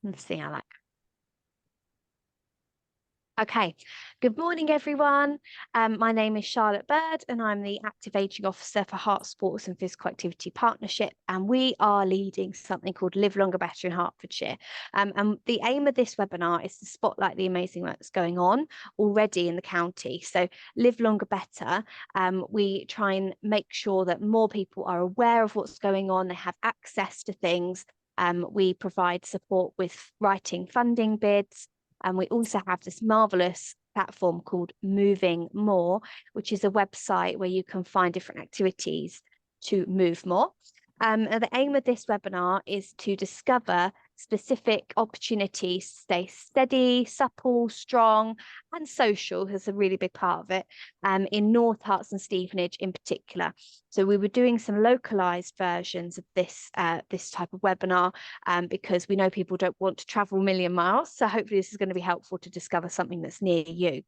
Let's see how that. Okay, good morning, everyone. My name is Charlotte Bird, and I'm the Active Ageing Officer for Herts Sports and Physical Activity Partnership. And we are leading something called Live Longer Better in Hertfordshire. And the aim of this webinar is to spotlight the amazing work that's going on already in the county. So, Live Longer Better, we try and make sure that more people are aware of what's going on, they have access to things. We provide support with writing funding bids. And we also have this marvelous platform called Moving More, which is a website where you can find different activities to move more. And the aim of this webinar is to discover specific opportunities to stay steady, supple, strong, and social is a really big part of it, in North Herts and Stevenage in particular. So we were doing some localized versions of this type of webinar because we know people don't want to travel a million miles. So hopefully this is going to be helpful to discover something that's near you.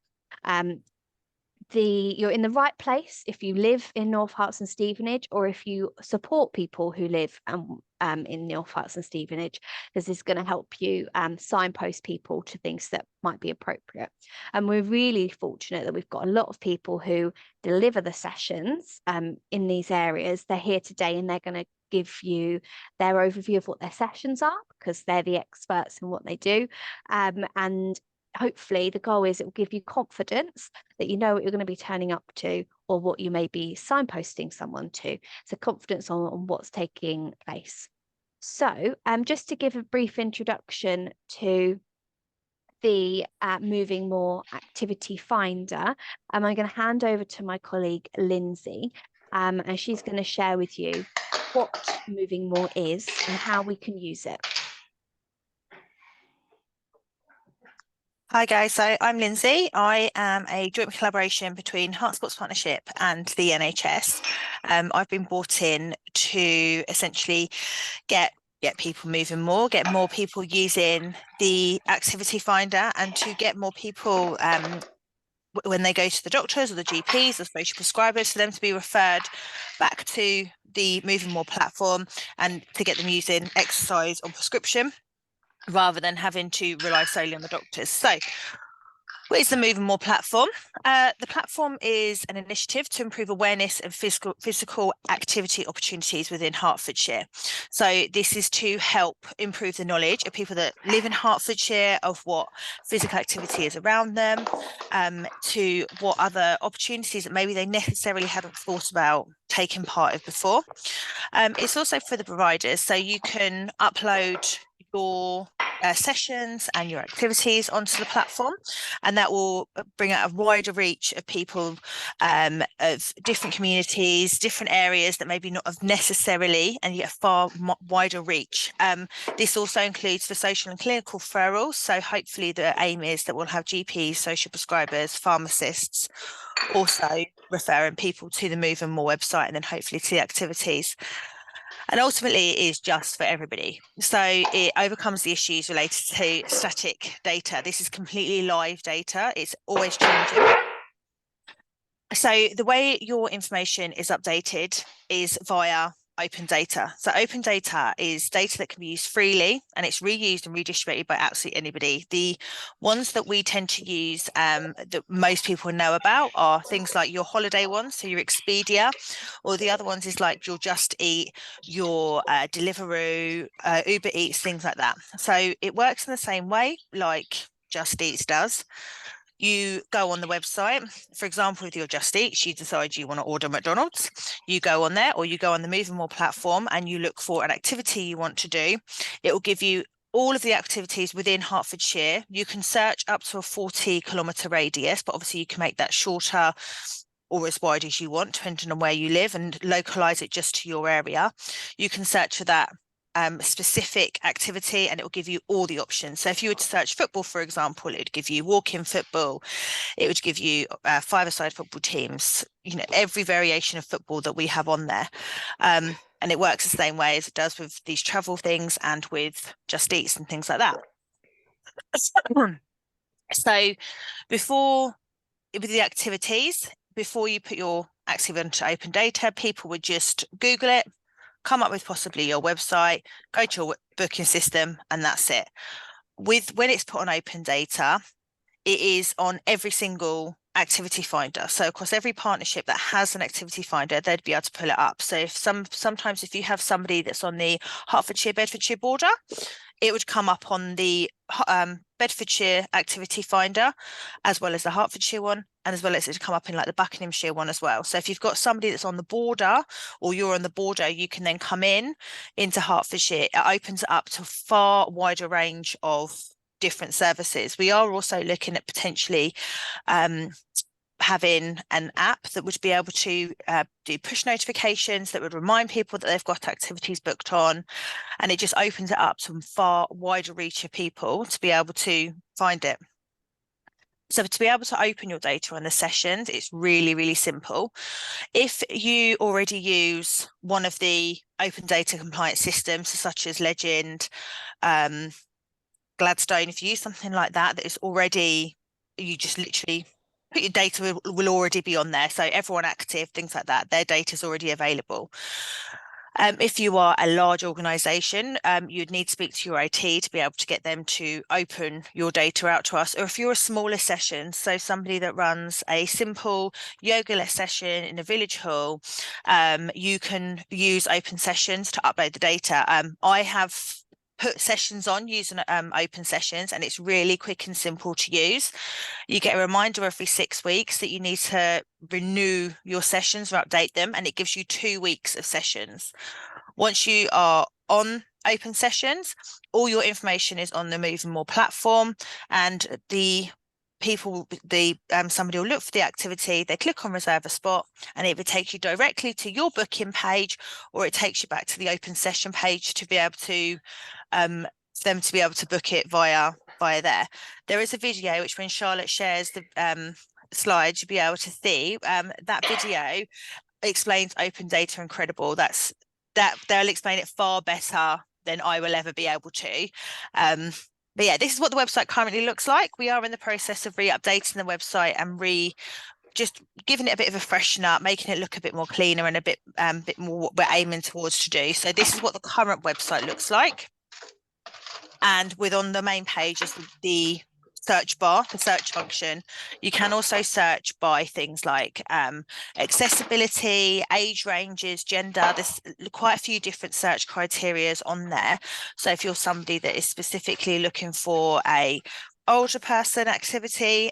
You're in the right place if you live in North Herts and Stevenage, or if you support people who live in North Herts and Stevenage, because this is going to help you signpost people to things that might be appropriate. And we're really fortunate that we've got a lot of people who deliver the sessions in these areas. They're here today and they're going to give you their overview of what their sessions are, because they're the experts in what they do. And hopefully the goal is it will give you confidence that you know what you're going to be turning up to, or what you may be signposting someone to. So confidence on what's taking place. So just to give a brief introduction to the Moving More activity finder, I'm going to hand over to my colleague Lindsay, and she's going to share with you what Moving More is and how we can use it. Hi guys, so I'm Lindsay. I am a joint collaboration between Herts Sports Partnership and the NHS. I've been brought in to essentially get people moving more, get more people using the activity finder, and to get more people when they go to the doctors or the GPs or social prescribers, for them to be referred back to the Moving More platform and to get them using exercise on prescription, rather than having to rely solely on the doctors. So what is the Moving More platform? The platform is an initiative to improve awareness of physical activity opportunities within Hertfordshire. So this is to help improve the knowledge of people that live in Hertfordshire of what physical activity is around them, to what other opportunities that maybe they necessarily hadn't thought about taking part of before. It's also for the providers, so you can upload your sessions and your activities onto the platform, and that will bring out a wider reach of people of different communities, different areas that maybe not have necessarily, and yet a far wider reach. This also includes the social and clinical referrals, so hopefully the aim is that we'll have GPs, social prescribers, pharmacists also referring people to the Moving More website, and then hopefully to the activities. And ultimately, it is just for everybody. So it overcomes the issues related to static data. This is completely live data. It's always changing. So the way your information is updated is via open data. So open data is data that can be used freely, and it's reused and redistributed by absolutely anybody. The ones that we tend to use that most people know about are things like your holiday ones, so your Expedia, or the other ones is like your Just Eat, your Deliveroo, Uber Eats, things like that. So it works in the same way like Just Eats does. You go on the website, for example, with your Just Eat, you decide you want to order McDonald's, you go on there, or you go on the Moving More platform and you look for an activity you want to do. It will give you all of the activities within Hertfordshire. You can search up to a 40-kilometre radius, but obviously you can make that shorter or as wide as you want, depending on where you live, and localise it just to your area. You can search for that specific activity, and it will give you all the options. So if you were to search football, for example, it would give you walk-in football, it would give you five-a-side football teams, you know, every variation of football that we have on there. And it works the same way as it does with these travel things and with Just Eats and things like that. So with the activities, before you put your activity into open data, people would just Google it, come up with possibly your website, go to your booking system, and that's it. When it's put on open data, it is on every single activity finder. So across every partnership that has an activity finder, they'd be able to pull it up. So if sometimes if you have somebody that's on the Hertfordshire, Bedfordshire border, it would come up on the Bedfordshire activity finder, as well as the Hertfordshire one, and as well as it come up in like the Buckinghamshire one as well. So if you've got somebody that's on the border, or you're on the border, you can then come into Hertfordshire. It opens it up to a far wider range of different services. We are also looking at potentially having an app that would be able to do push notifications that would remind people that they've got activities booked on, and it just opens it up to a far wider reach of people to be able to find it. So to be able to open your data on the sessions, it's really, really simple. If you already use one of the open data compliance systems, such as Legend, Gladstone, if you use something like that is already, you just literally put your data will already be on there. So everyone active, things like that, their data is already available. If you are a large organisation, you'd need to speak to your IT to be able to get them to open your data out to us. Or if you're a smaller session, so somebody that runs a simple yoga session in a village hall, you can use open sessions to upload the data. I have put sessions on using open sessions, and it's really quick and simple to use. You get a reminder every 6 weeks that you need to renew your sessions or update them, and it gives you 2 weeks of sessions. Once you are on open sessions, all your information is on the Move and More platform, and somebody will look for the activity, they click on reserve a spot, and it would take you directly to your booking page, or it takes you back to the open session page to be able to for them to be able to book it via there. There is a video which, when Charlotte shares the slides, you'll be able to see that video explains open data incredible. They'll explain it far better than I will ever be able to. But yeah, this is what the website currently looks like. We are in the process of re-updating the website and just giving it a bit of a freshen up, making it look a bit more cleaner and a bit more what we're aiming towards to do. So this is what the current website looks like. And on the main page is the search bar, the search function. You can also search by things like accessibility, age ranges, gender. There's quite a few different search criteria on there. So if you're somebody that is specifically looking for a older person activity,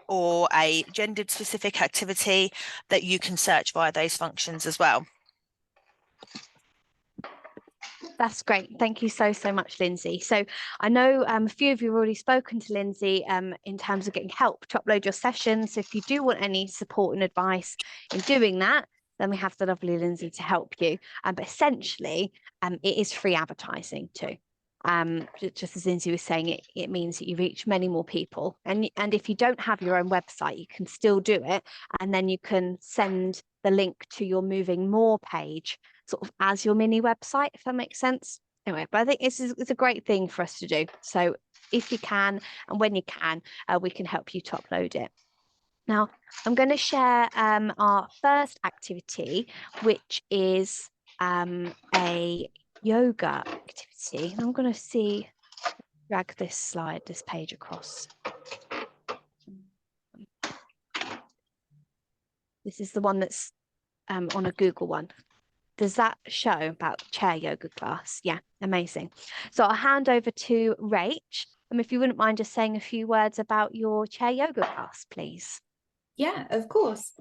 or a gendered specific activity, that you can search via those functions as well. That's great. Thank you so much, Lindsay. So I know a few of you have already spoken to Lindsay in terms of getting help to upload your sessions. So if you do want any support and advice in doing that, then we have the lovely Lindsay to help you. But essentially, it is free advertising too. Just as Lindsay was saying, it means that you reach many more people. And if you don't have your own website, you can still do it. And then you can send the link to your Moving More page sort of as your mini website, if that makes sense. Anyway, but I think it's a great thing for us to do. So if you can, and when you can, we can help you to upload it. Now, I'm going to share our first activity, which is a yoga activity. I'm going to drag this page across. This is the one that's on a Google one. Does that show about chair yoga class? Yeah, amazing. So I'll hand over to Rach. If you wouldn't mind just saying a few words about your chair yoga class, please. Yeah, of course.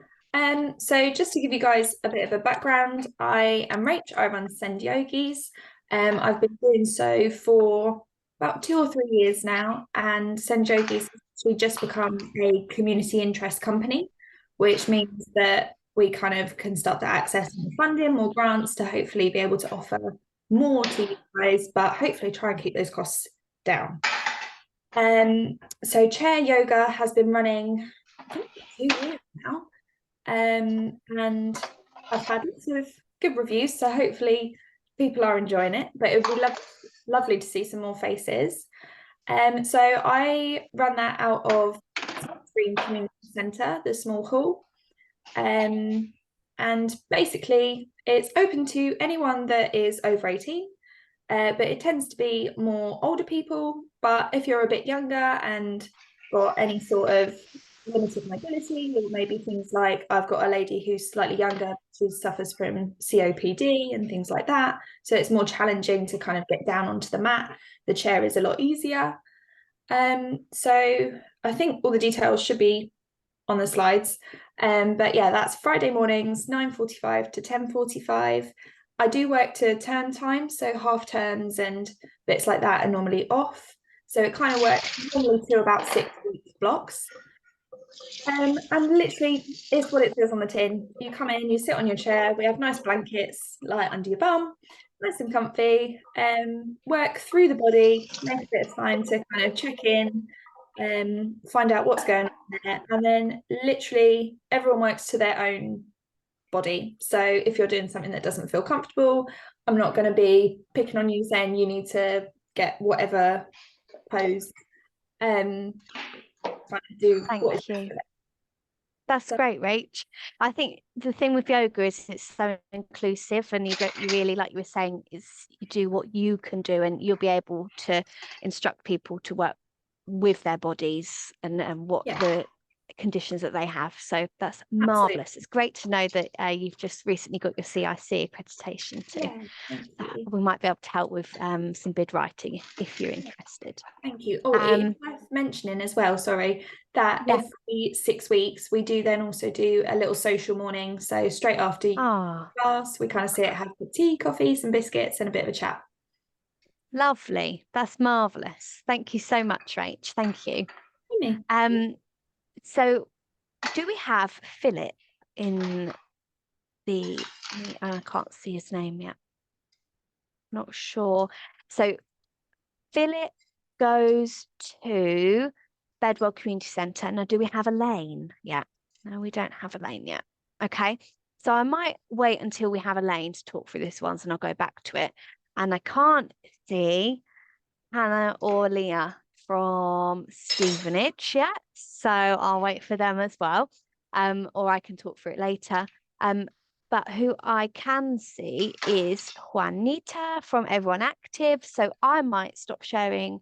So just to give you guys a bit of a background, I am Rach. I run Send Yogis. I've been doing so for about 2 or 3 years now, and Send Yogis has actually just become a community interest company, which means that we kind of can start to access more funding, more grants, to hopefully be able to offer more to you guys, but hopefully try and keep those costs down. So chair yoga has been running, I think, 2 years now, and I've had lots of good reviews, so hopefully people are enjoying it, but it would be lovely to see some more faces. So I run that out of Green Community Centre, the small hall. And basically, it's open to anyone that is over 18, but it tends to be more older people. But if you're a bit younger and got any sort of limited mobility, or maybe things like I've got a lady who's slightly younger who suffers from COPD and things like that, so it's more challenging to kind of get down onto the mat. The chair is a lot easier. So I think all the details should be on the slides. But yeah, that's Friday mornings, 9:45 to 10:45. I do work to term time, so half terms and bits like that are normally off. So it kind of works normally to about 6 week blocks. And literally, it's what it says on the tin. You come in, you sit on your chair. We have nice blankets, like under your bum, nice and comfy. Work through the body, make a bit of time to kind of check in, find out what's going on there, and then literally everyone works to their own body. So if you're doing something that doesn't feel comfortable, I'm not going to be picking on you saying you need to get whatever pose. Trying to do. Thank you. That's great, Rach. I think the thing with yoga is it's so inclusive, and you really, like you were saying, is you do what you can do, and you'll be able to instruct people to work with their bodies and what the conditions that they have. So that's marvelous. It's great to know that you've just recently got your CIC accreditation too. We might be able to help with some bid writing if you're interested. Thank you. Oh, it's worth mentioning as well, sorry, that every 6 weeks we do then also do a little social morning. So straight after class, we kind of sit, have tea, coffee, some biscuits and a bit of a chat. Lovely. That's marvelous. Thank you so much, Rach. Thank you. So do we have Philip in I can't see his name yet. Not sure. So Philip goes to Bedwell Community Centre. Now, do we have a lane yet? No, we don't have a lane yet. Okay. So I might wait until we have a lane to talk through this once, and I'll go back to it. And I can't see Hannah or Leah from Stevenage yet, so I'll wait for them as well, or I can talk through it later. But who I can see is Juanita from Everyone Active, so I might stop sharing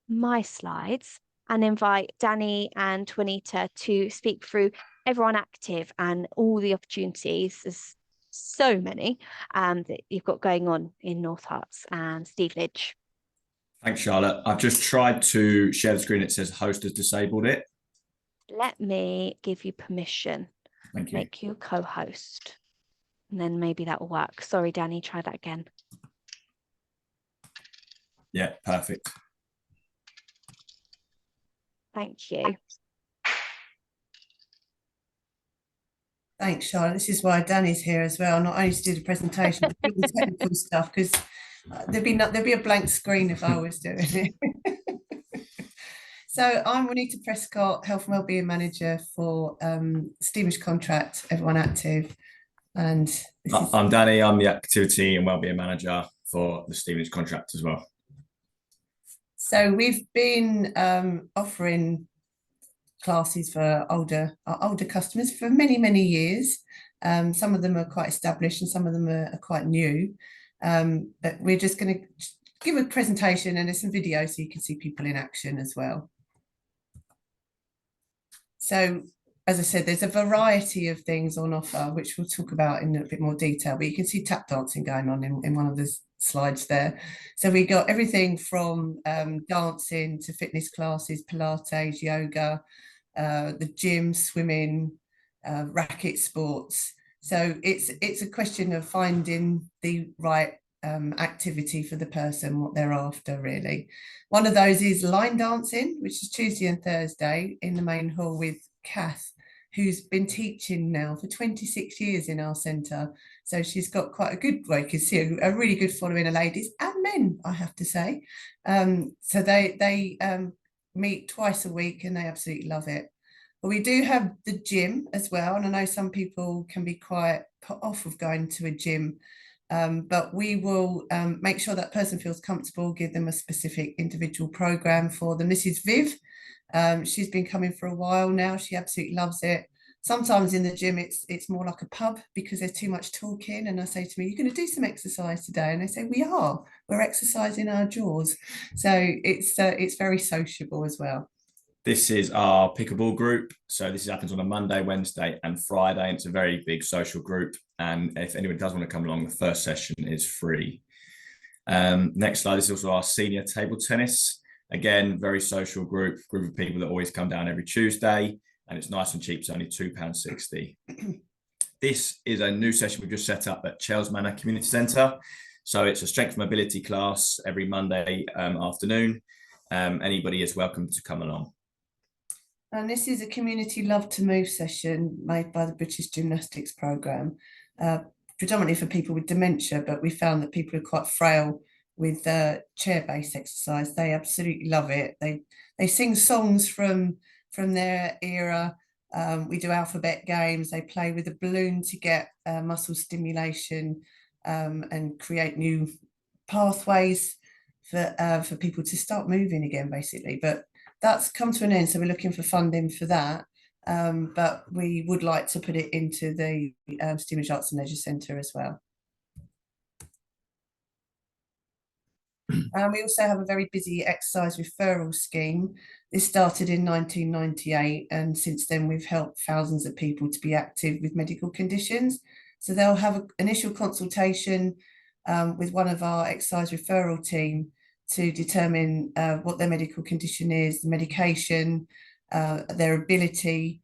my slides and invite Danny and Juanita to speak through Everyone Active and all the opportunities. There's so many that you've got going on in North Herts and Stevenage. Thanks, Charlotte. I've just tried to share the screen. It says host has disabled it. Let me give you permission. Thank you. Make you a co-host. And then maybe that will work. Sorry, Danny, try that again. Yeah, perfect. Thank you. Thanks, Charlotte. This is why Danny's here as well, not only to do the presentation, but do the technical stuff, because there'd be a blank screen if I was doing it. So I'm Juanita Prescott, Health and Wellbeing Manager for Stevenage Contract, Everyone Active. And I'm Danny, I'm the Activity and Wellbeing Manager for the Stevenage Contract as well. So we've been offering classes for our older customers for many years. Some of them are quite established and some of them are quite new. But we're just going to give a presentation and there's some video so you can see people in action as well. So as I said, there's a variety of things on offer, which we'll talk about in a bit more detail, but you can see tap dancing going on in one of the slides there. So we got everything from dancing to fitness classes, Pilates, yoga, the gym, swimming, racket sports. So it's a question of finding the right activity for the person, what they're after really. One of those is line dancing, which is Tuesday and Thursday in the main hall with Kath, who's been teaching now for 26 years in our centre. So she's got quite a good, well, you can see a really good following of ladies and men, I have to say. So they meet twice a week and they absolutely love it. But we do have the gym as well. And I know some people can be quite put off of going to a gym, but we will make sure that person feels comfortable, give them a specific individual program for them. This is Viv. She's been coming for a while now. She absolutely loves it. Sometimes in the gym, it's more like a pub because there's too much talking. And I say to me, "You're going to do some exercise today?" And they say, "We are. We're exercising our jaws." So it's very sociable as well. This is our pickleball group. So this happens on a Monday, Wednesday, and Friday. And it's a very big social group. And if anyone does want to come along, the first session is free. Next slide. This is also our senior table tennis. Again, very social group of people that always come down every Tuesday. And it's nice and cheap. It's only £2.60. This is a new session we've just set up at Chels Manor Community Centre. So it's a strength and mobility class every Monday afternoon. Anybody is welcome to come along. And this is a community love to move session made by the British Gymnastics Programme, predominantly for people with dementia, but we found that people are quite frail with chair-based exercise. They absolutely love it. They sing songs from their era. We do alphabet games. They play with a balloon to get muscle stimulation and create new pathways for people to start moving again, basically. But that's come to an end, so we're looking for funding for that. But we would like to put it into the Stevenage Arts and Leisure Centre as well. And we also have a very busy exercise referral scheme. This started in 1998, and since then we've helped thousands of people to be active with medical conditions. So they'll have an initial consultation with one of our exercise referral team to determine what their medical condition is, the medication, their ability,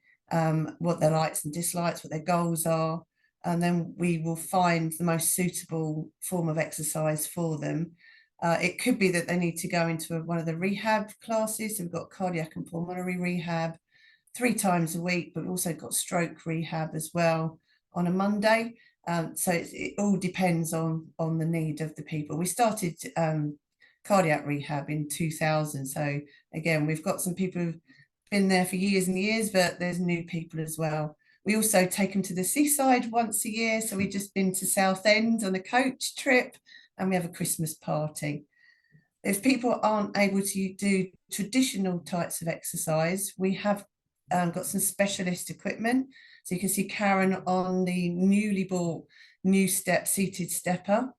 what their likes and dislikes, what their goals are. And then we will find the most suitable form of exercise for them. It could be that they need to go into one of the rehab classes. So we've got cardiac and pulmonary rehab 3 times a week, but we've also got stroke rehab as well on a Monday. So it all depends on the need of the people. We started cardiac rehab in 2000. So again, we've got some people who've been there for years and years, but there's new people as well. We also take them to the seaside once a year. So we've just been to Southend on a coach trip, and we have a Christmas party. If people aren't able to do traditional types of exercise, we have got some specialist equipment. So you can see Karen on the newly bought New Step seated stepper.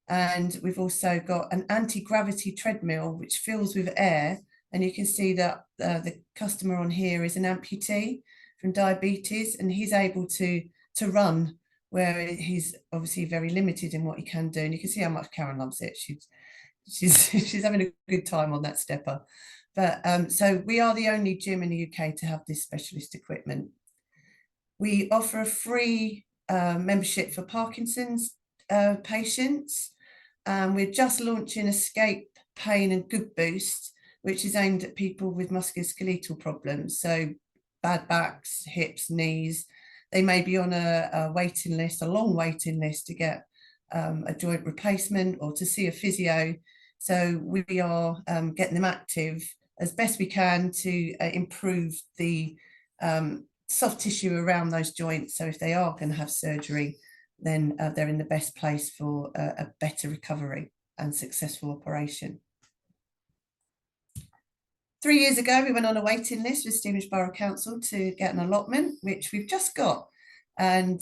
And we've also got an anti-gravity treadmill, which fills with air. And you can see that the customer on here is an amputee from diabetes, and he's able to run where he's obviously very limited in what he can do. And you can see how much Karen loves it. She's having a good time on that stepper. But so we are the only gym in the UK to have this specialist equipment. We offer a free membership for Parkinson's patients. We're just launching Escape Pain and Good Boost, which is aimed at people with musculoskeletal problems. So bad backs, hips, knees. They may be on a waiting list, a long waiting list to get a joint replacement or to see a physio. So we are getting them active as best we can to improve the soft tissue around those joints. So if they are going to have surgery, then they're in the best place for a better recovery and successful operation. 3 years ago, we went on a waiting list with Stevenage Borough Council to get an allotment, which we've just got. And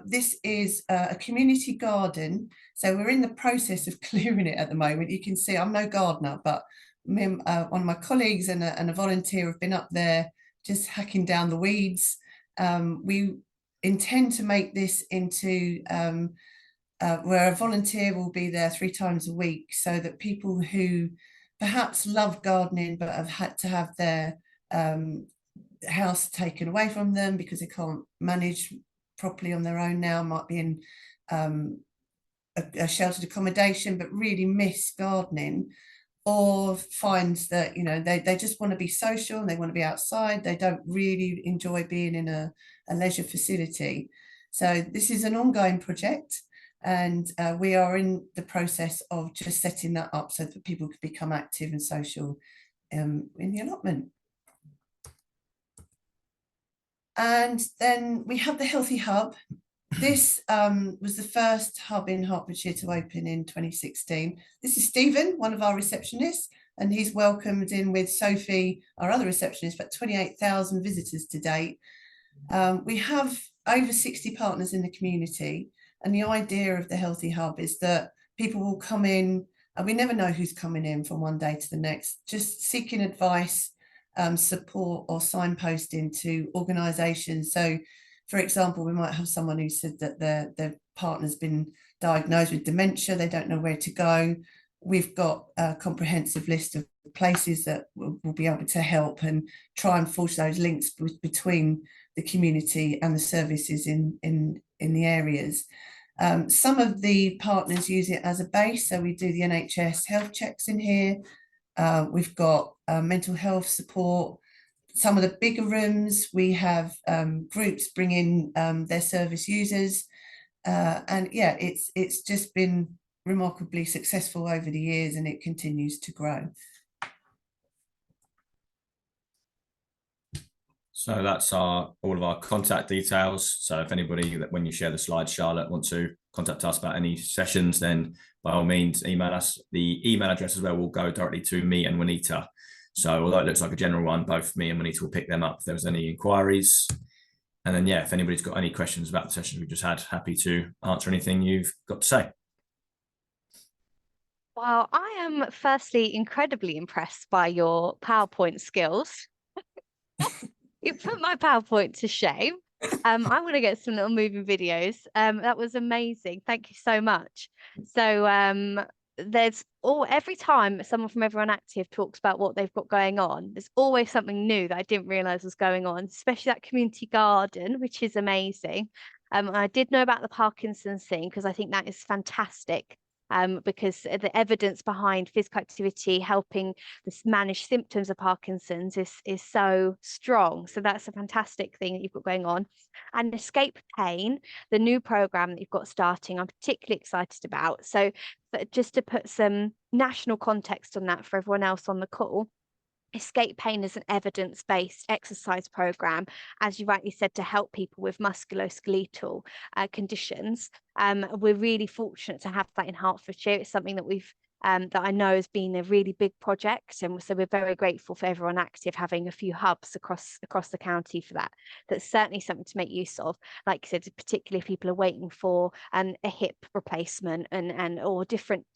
this is a community garden. So we're in the process of clearing it at the moment. You can see I'm no gardener, but me, one of my colleagues and a volunteer have been up there just hacking down the weeds. We intend to make this into where a volunteer will be there 3 times a week, so that people who perhaps love gardening but have had to have their house taken away from them because they can't manage properly on their own now, might be in a sheltered accommodation but really miss gardening, or finds that, you know, they just want to be social and they want to be outside. They don't really enjoy being in a leisure facility. So this is an ongoing project, and we are in the process of just setting that up so that people can become active and social in the allotment. And then we have the Healthy Hub. This was the first hub in Hertfordshire to open in 2016. This is Stephen, one of our receptionists, and he's welcomed in with Sophie, our other receptionist, about 28,000 visitors to date. We have over 60 partners in the community, and the idea of the Healthy Hub is that people will come in, and we never know who's coming in from one day to the next, just seeking advice, support or signposting to organisations. So, for example, we might have someone who said that their partner's been diagnosed with dementia, they don't know where to go. We've got a comprehensive list of places that will be able to help and try and forge those links between the community and the services in the areas. Some of the partners use it as a base, so we do the NHS health checks in here. We've got mental health support. Some of the bigger rooms, we have groups bring in their service users. And yeah, it's just been remarkably successful over the years, and it continues to grow. So that's all of our contact details. So if anybody, that when you share the slides, Charlotte, want to contact us about any sessions, then by all means email us. The email address as well will go directly to me and Juanita. So although it looks like a general one, both me and Juanita will pick them up if there's any inquiries. And then, yeah, if anybody's got any questions about the sessions we just had, happy to answer anything you've got to say. Well, I am firstly incredibly impressed by your PowerPoint skills. You put my PowerPoint to shame. I'm going to get some little moving videos. That was amazing. Thank you so much. So there's every time someone from Everyone Active talks about what they've got going on, there's always something new that I didn't realize was going on, especially that community garden, which is amazing. I did know about the Parkinson's thing because I think that is fantastic. Because the evidence behind physical activity helping this manage symptoms of Parkinson's is so strong. So that's a fantastic thing that you've got going on. And Escape Pain, the new program that you've got starting, I'm particularly excited about. So just to put some national context on that for everyone else on the call, Escape Pain is an evidence-based exercise program, as you rightly said, to help people with musculoskeletal conditions. We're really fortunate to have that in Hertfordshire. It's something that that I know has been a really big project, and so we're very grateful for Everyone Active having a few hubs across the county for that. That's certainly something to make use of. Like you said, particularly if people are waiting for a hip replacement or different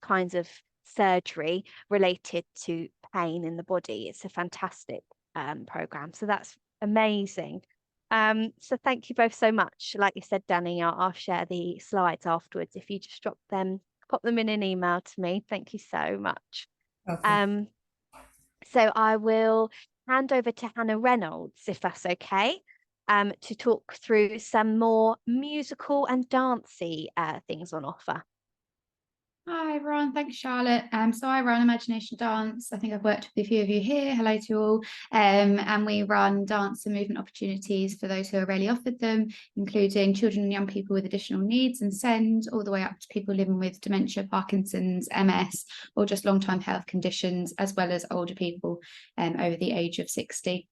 kinds of surgery related to pain in the body. It's a fantastic program. So that's amazing. So thank you both so much. Like you said, Danny, I'll share the slides afterwards. If you just pop them in an email to me. Thank you so much. Okay. So I will hand over to Hannah Reynolds, if that's okay, to talk through some more musical and dancey things on offer. Hi everyone, thanks Charlotte. So I run Imagination Dance. I think I've worked with a few of you here. Hello to you all. And we run dance and movement opportunities for those who are rarely offered them, including children and young people with additional needs and SEND, all the way up to people living with dementia, Parkinson's, MS, or just long-term health conditions, as well as older people over the age of 60.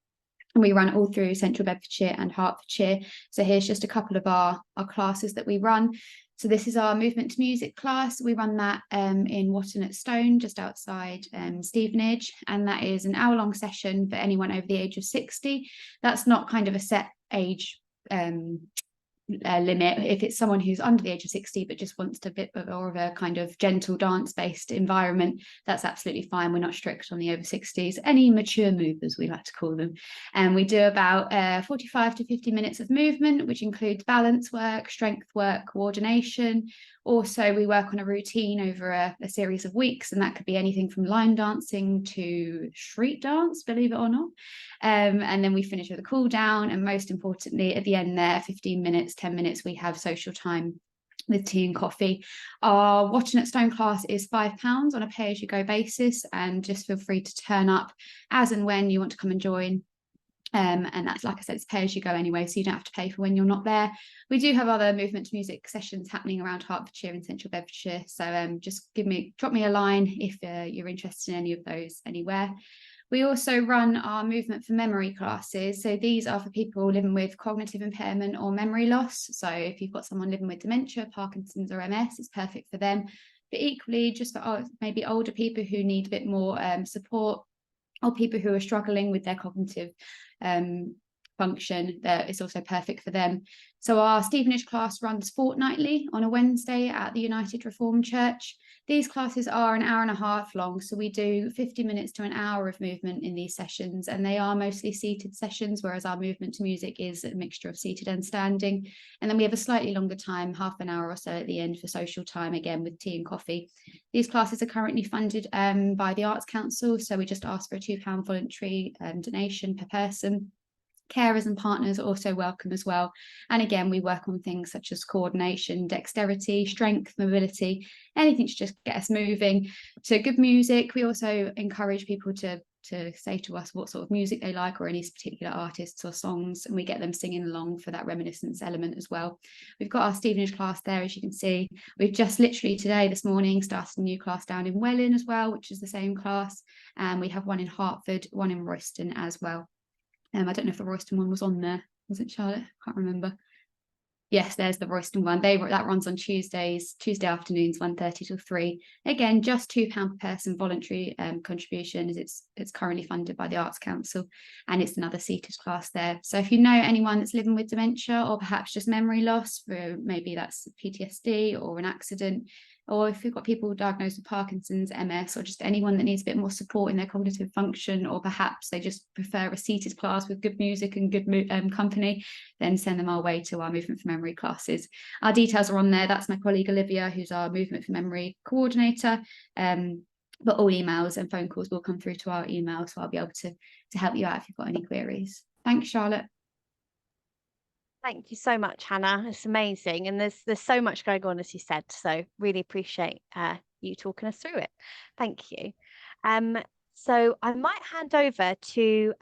And we run all through Central Bedfordshire and Hertfordshire. So here's just a couple of our classes that we run. So this is our movement to music class. We run that in Watton at Stone, just outside Stevenage. And that is an hour-long session for anyone over the age of 60. That's not kind of a set age limit. If it's someone who's under the age of 60 but just wants a bit more of a kind of gentle dance-based environment, that's absolutely fine. We're not strict on the over 60s, any mature movers we like to call them. And we do about 45 to 50 minutes of movement, which includes balance work, strength work, coordination. Also, we work on a routine over a series of weeks, and that could be anything from line dancing to street dance, believe it or not. And then we finish with a cool down, and most importantly, at the end there, 15 minutes, 10 minutes, we have social time with tea and coffee. Our Watching at Stone class is £5 on a pay-as-you-go basis, and just feel free to turn up as and when you want to come and join. And that's, like I said, it's pay as you go anyway, so you don't have to pay for when you're not there. We do have other movement to music sessions happening around Hertfordshire and Central Bedfordshire, so just drop me a line if you're interested in any of those anywhere. We also run our movement for memory classes. So these are for people living with cognitive impairment or memory loss. So if you've got someone living with dementia, Parkinson's or MS, it's perfect for them. But equally, just for maybe older people who need a bit more support, or people who are struggling with their cognitive function, that is also perfect for them. So our Stevenage class runs fortnightly on a Wednesday at the United Reformed Church. These classes are an hour and a half long, so we do 50 minutes to an hour of movement in these sessions, and they are mostly seated sessions, whereas our movement to music is a mixture of seated and standing. And then we have a slightly longer time, half an hour or so at the end for social time, again with tea and coffee. These classes are currently funded by the Arts Council, so we just ask for a £2 voluntary donation per person. Carers and partners are also welcome as well. And again, we work on things such as coordination, dexterity, strength, mobility, anything to just get us moving. To good music, we also encourage people to say to us what sort of music they like, or any particular artists or songs, and we get them singing along for that reminiscence element as well. We've got our Stevenage class there, as you can see. We've just literally today, this morning, started a new class down in Welwyn as well, which is the same class. And we have one in Hertford, one in Royston as well. I don't know if the Royston one was on there. Was it, Charlotte? Can't remember. Yes, there's the Royston one. That runs on Tuesday afternoons, 1:30 till 3. Again, just £2 per person voluntary contribution, as it's currently funded by the Arts Council, and it's another seated class there. So if you know anyone that's living with dementia, or perhaps just memory loss, for maybe that's PTSD or an accident, or if you've got people diagnosed with Parkinson's, MS, or just anyone that needs a bit more support in their cognitive function, or perhaps they just prefer a seated class with good music and good company, then send them our way to our Movement for Memory classes. Our details are on there. That's my colleague Olivia, who's our Movement for Memory coordinator. But all emails and phone calls will come through to our email, so I'll be able to help you out if you've got any queries. Thanks, Charlotte. Thank you so much, Hannah. It's amazing. And there's so much going on, as you said. So really appreciate you talking us through it. Thank you. So I might hand over to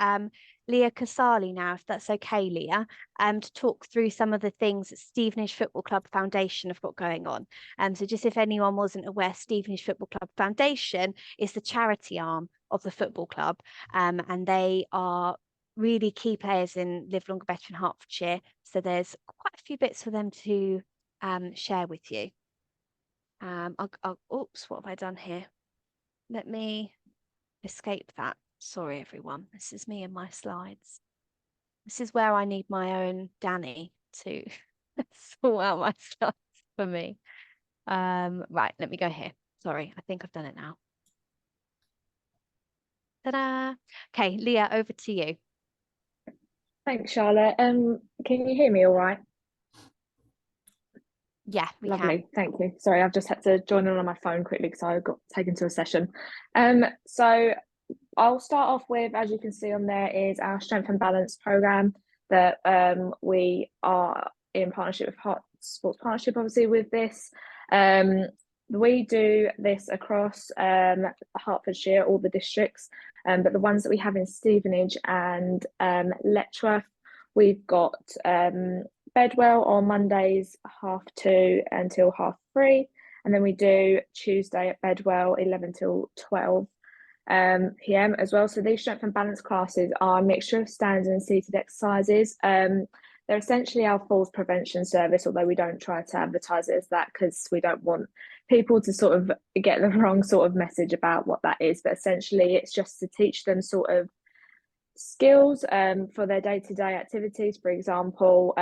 Leah Casali now, if that's okay, Leah, to talk through some of the things that Stevenage Football Club Foundation have got going on. So just if anyone wasn't aware, Stevenage Football Club Foundation is the charity arm of the football club, and they are really key players in Live Longer Better in Hertfordshire. So there's quite a few bits for them to share with you. Oops, what have I done here? Let me escape that. Sorry, everyone. This is me and my slides. This is where I need my own Danny to sort out my slides for me. Right, let me go here. Sorry, I think I've done it now. Ta-da! Okay, Leah, over to you. Thanks, Charlotte. Can you hear me all right? Yeah, we Lovely, can. thank you. Sorry, I've just had to join in on my phone quickly because I got taken to a session. So I'll start off with, as you can see on there, is our Strength and Balance programme that we are in partnership with Herts Sports Partnership, obviously, with this. We do this across Hertfordshire, all the districts, but the ones that we have in Stevenage and Letchworth, we've got Bedwell on Mondays 2:30 until 3:30, and then we do Tuesday at Bedwell 11 till 12 p.m. as well. So these strength and balance classes are a mixture of standing and seated exercises. They're essentially our falls prevention service, although we don't try to advertise it as that because we don't want people to sort of get the wrong sort of message about what that is. But essentially it's just to teach them sort of skills for their day-to-day activities. For example,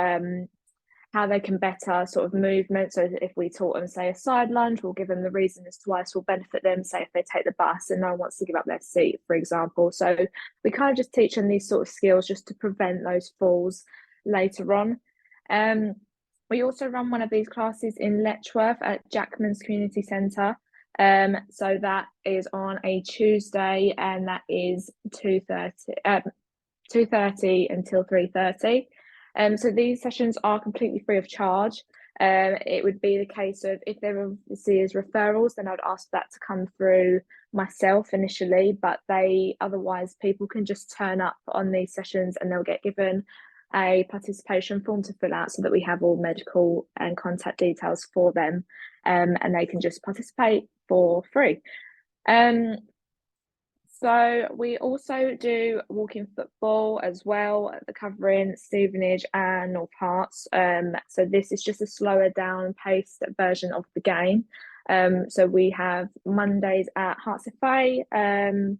how they can better sort of movement. So if we taught them, say, a side lunge, we'll give them the reason as to why this will benefit them, say if they take the bus and no one wants to give up their seat, for example. So we kind of just teach them these sort of skills just to prevent those falls later on. We also run one of these classes in Letchworth at Jackman's Community Centre. So that is on a Tuesday, and that is 2:30 until 3:30. So these sessions are completely free of charge. It would be the case of if there are referrals, then I'd ask that to come through myself initially, but otherwise people can just turn up on these sessions and they'll get given a participation form to fill out so that we have all medical and contact details for them, and they can just participate for free. So we also do walking football as well, covering Stevenage and North Herts. So this is just a slower down paced version of the game. So we have Mondays at Herts FA, 10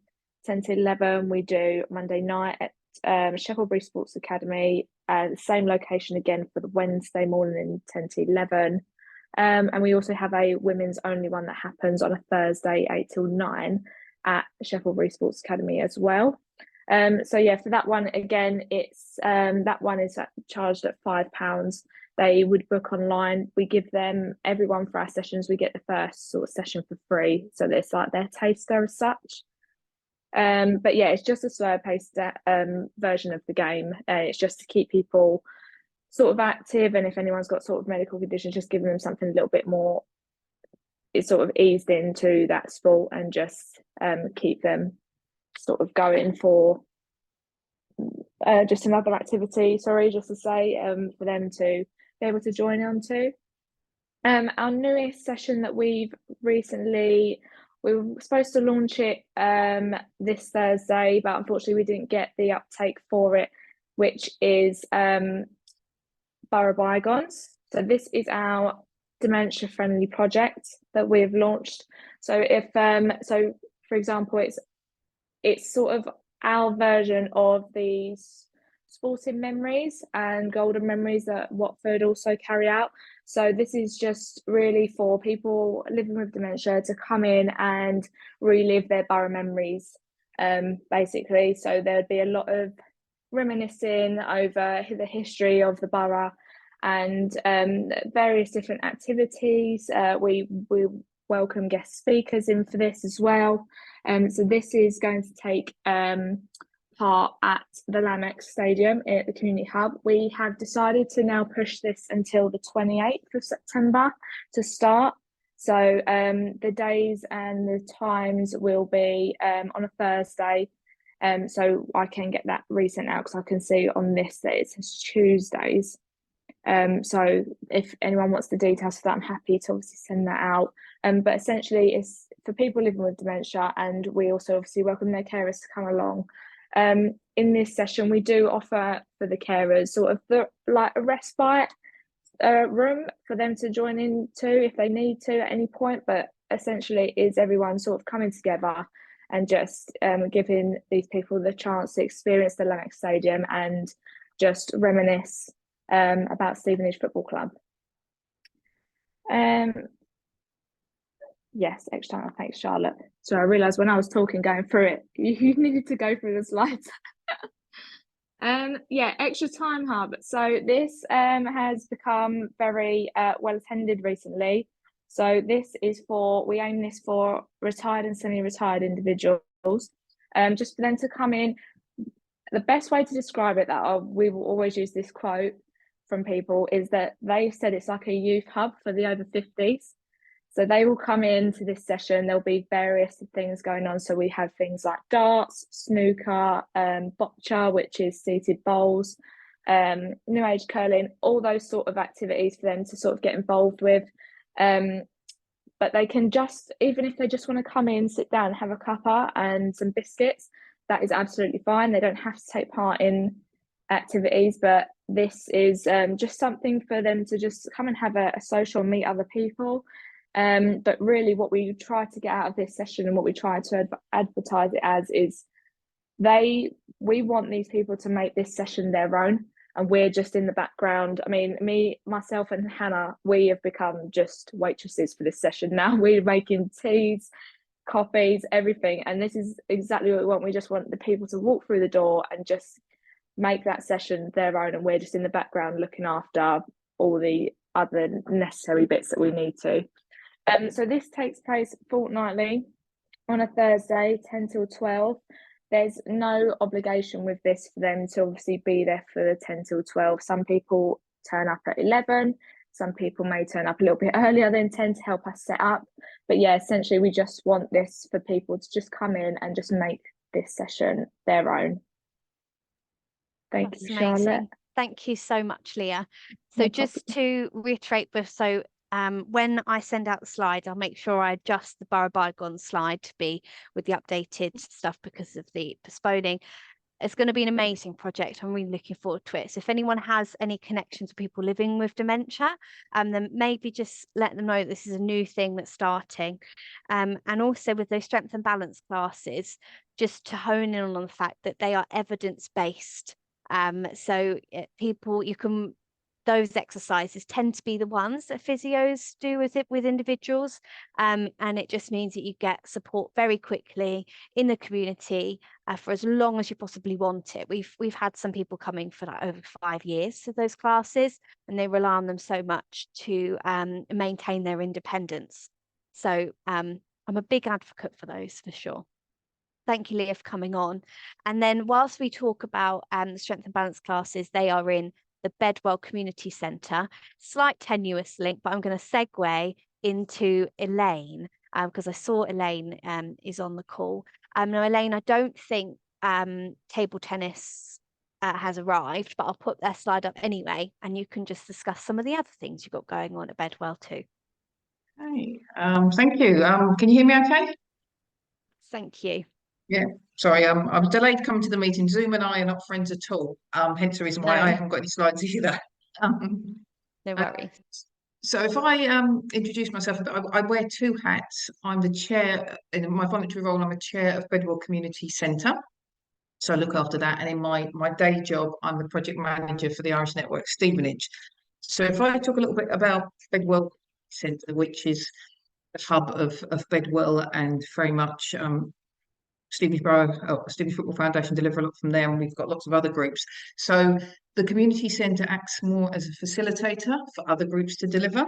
to 11. We do Monday night at Sheffield Sports Academy, the same location again for the Wednesday morning 10 to 11. And we also have a women's only one that happens on a Thursday 8 till 9 at Sheffield Sports Academy as well. So yeah, for that one again, it's that one is charged at £5. They would book online. We give them, everyone for our sessions, we get the first sort of session for free, so it's like their taster as such. But yeah, it's just a slower paced version of the game. It's just to keep people sort of active, and if anyone's got sort of medical conditions, just giving them something a little bit more, it's sort of eased into that sport, and just keep them sort of going for just another activity, sorry, just to say, for them to be able to join on to. Our newest session that we were supposed to launch it this Thursday, but unfortunately we didn't get the uptake for it, which is Borough Bygones. So this is our dementia friendly project that we've launched. So if so for example, it's sort of our version of these sporting memories and golden memories that Watford also carry out. So this is just really for people living with dementia to come in and relive their borough memories, basically. So there'd be a lot of reminiscing over the history of the borough, and various different activities. We welcome guest speakers in for this as well. So this is going to take part at the Lamex Stadium at the Community Hub. We have decided to now push this until the 28th of September to start. So the days and the times will be on a Thursday. So I can get that resent out because I can see on this that it says Tuesdays. So if anyone wants the details for that, I'm happy to obviously send that out. But essentially it's for people living with dementia, and we also obviously welcome their carers to come along. In this session, we do offer for the carers sort of like a respite room for them to join into if they need to at any point, but essentially it is everyone sort of coming together and just giving these people the chance to experience the Lamex Stadium and just reminisce about Stevenage Football Club. Yes, extra time. Thanks, Charlotte. So I realised when I was talking, going through it, you needed to go through the slides. Yeah, extra time hub. So this has become very well attended recently. So this is we aim this for retired and semi-retired individuals, just for them to come in. The best way to describe it, we will always use this quote from people, is that they've said it's like a youth hub for the over 50s. So they will come into this session. There'll be various things going on. So we have things like darts, snooker, bocce, which is seated bowls, new age curling, all those sort of activities for them to sort of get involved with. But they can just, even if they just want to come in, sit down, have a cuppa and some biscuits, that is absolutely fine. They don't have to take part in activities, but this is just something for them to just come and have a social, meet other people. But really what we try to get out of this session and what we try to advertise it as is we want these people to make this session their own, and we're just in the background. I mean, myself and Hannah, we have become just waitresses for this session now. We're making teas, coffees, everything, and this is exactly what we want. We just want the people to walk through the door and just make that session their own, and we're just in the background looking after all the other necessary bits that we need to. So this takes place fortnightly on a Thursday, 10 till 12. There's no obligation with this for them to obviously be there for the 10 till 12. Some people turn up at 11. Some people may turn up a little bit earlier than 10 to help us set up. But yeah, essentially we just want this for people to just come in and just make this session their own. Thank you, Charlotte. Thank you so much, Leah. So just to reiterate, when I send out the slide, I'll make sure I adjust the Borough Bygones slide to be with the updated stuff because of the postponing. It's going to be an amazing project. I'm really looking forward to it. So if anyone has any connections with people living with dementia, then maybe just let them know this is a new thing that's starting. And also with those strength and balance classes, just to hone in on the fact that they are evidence-based. So people, those exercises tend to be the ones that physios do with individuals, and it just means that you get support very quickly in the community for as long as you possibly want it. We've had some people coming for like over 5 years to those classes, and they rely on them so much to maintain their independence. So I'm a big advocate for those, for sure. Thank you, Leah, for coming on. And then whilst we talk about the strength and balance classes, they are in the Bedwell Community Centre. Slight tenuous link, but I'm going to segue into Elaine because I saw Elaine is on the call. Now, Elaine, I don't think table tennis has arrived, but I'll put their slide up anyway, and you can just discuss some of the other things you've got going on at Bedwell too. Hey, thank you. Can you hear me okay? Thank you. Yeah, sorry, I was delayed coming to the meeting. Zoom and I are not friends at all. Hence the reason why I haven't got any slides either. No worries. So if I introduce myself, I wear 2 hats. I'm the chair, in my voluntary role, I'm a chair of Bedwell Community Centre. So I look after that. And in my day job, I'm the project manager for the Irish Network Stevenage. So if I talk a little bit about Bedwell Centre, which is the hub of Bedwell, and very much Stevenage Football Foundation deliver a lot from there, and we've got lots of other groups. So the community centre acts more as a facilitator for other groups to deliver.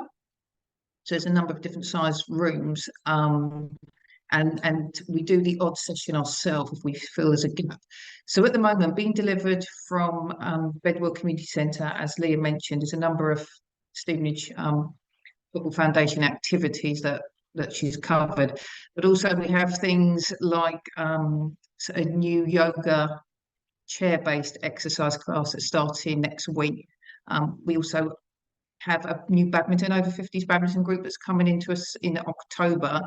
So there's a number of different sized rooms, and we do the odd session ourselves if we feel there's a gap. So at the moment, being delivered from Bedwell Community Centre, as Leah mentioned, is a number of Stevenage Football Foundation activities that she's covered, but also we have things like a new yoga chair-based exercise class that's starting next week. We also have a new badminton over 50s badminton group that's coming into us in October,